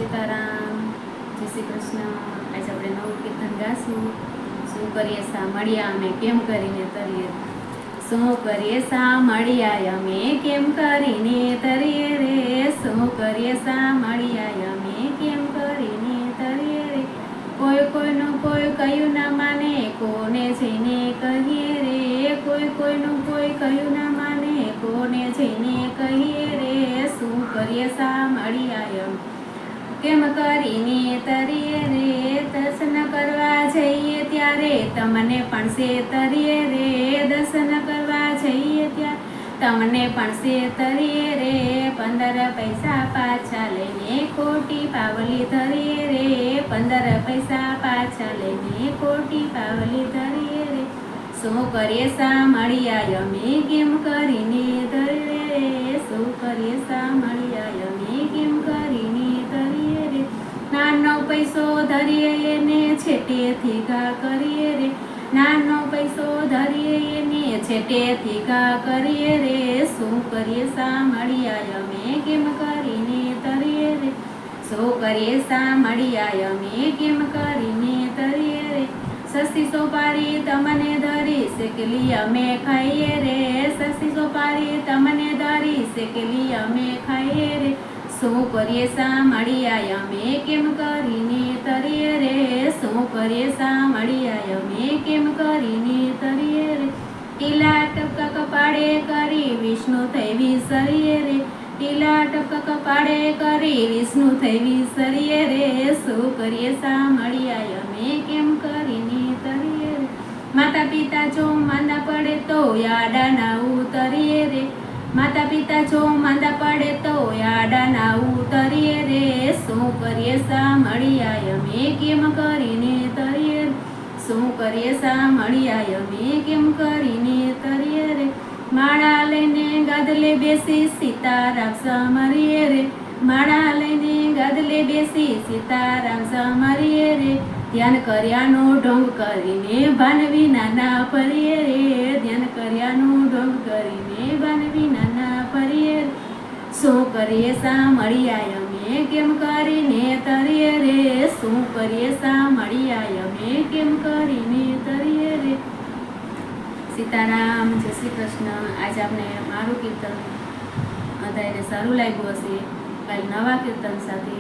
સીતારામ, જય શ્રી કૃષ્ણ। આજે આપણે નવું કીર્તન ગાશું। શું કરીએ સા મળ્યા અમે કેમ કરીને તરીએ, શું કરીએ સા મળ્યા અમે કેમ કરીને તરીએ રે, શું કરીએ સા મળ્યા અમે કેમ કરીને તરીએ રે। કોઈ કોઈનું કોઈ કહ્યું ના માને, કોને જઈને કહીએ રે, કોઈ કોઈનું કોઈ કહ્યું ના માને, કોને જઈને કહીએ રે। શું કરીએ સા મળ્યા કેમ કરીને તરીએ રે, દર્શન કરવા જઈએ ત્યારે તમને પણ તરીએ રે, દર્શન કરવા જઈએ ત્યાં તમને પણ તરીએ રે। 15 પૈસા પાછા લઈને ખોટી પાવલી ધરીએ રે, 15 પૈસા પાછા લઈને ખોટી પાવલી ધરીએ રે। શું કરીએ સા મળ્યા અમે કેમ કરીને ધરીએ રે, શું કરીએ સા મળ્યા અમે કેમ કરીને ધરીએ રે। નાનો પૈસો ધરીએ એને છેટેથી ઘા કરીએ રે, નાનો પૈસો ધરીએ એને છેટેથી ઘા કરીએ રે। શું કરીએ સા મળ્યા અમે કેમ કરીને તરીએ રે, શું કરીએ સા મળ્યા અમે કેમ કરીને તરીએ રે। સસ્તી સોપારી તમને ધરી શેકેલી અમે ખાઈએ રે, સસ્તી સોપારી તમને ધરી શેકેલી અમે ખાઈએ રે। શું કરીએ સા મળ્યા અમે કેમ કરીને તરીએ રે, શું કરીએ સા મળ્યા અમે કેમ કરીને તરીએ રે। ટીલા ટપકા કપાળે કરી વિષ્ણુ થઈ વિસરીએ રે, ટીલા ટપકા કપાળે કરી વિષ્ણુ થઈ વિસરીએ રે। શું કરીએ સા મળ્યા અમે કેમ કરીને તરીએ રે। માતા પિતા જો માંદા પડે તો યાડા ના ઉતરીએ રે, માતા પિતા જો માંદા પડે તો યાડા ના ઉતરીએ રે। શું કરીએ સા મળ્યા અમે કેમ કરીને તરીએ રે, શું કરીએ સા મળ્યા અમે કેમ કરીને તરીએ રે। માળા લઈને ગાદલે બેસી સીતારામ સમરીએ રે, માળા લઈને ગાદલે બેસી સીતારામ સમરીએ રે। ધ્યાન કર્યાનો ઢોંગ કરીને ભાન વિના ના ફરીએ રે, ધ્યાન કર્યાનો ઢોંગ કરીને ભાન વિના ના ફરીએ રે। શું કરીએ સા મળ્યા અમે કેમ કરીને તરીએ રે, શું કરીએ સા મળ્યા અમે કેમ કરીને તરીએ રે। સીતારામ, જય શ્રી કૃષ્ણ। આજે આપણે મારું કીર્તન બધાને સારું લાગ્યું હશે, કાલે નવા કીર્તન સાથે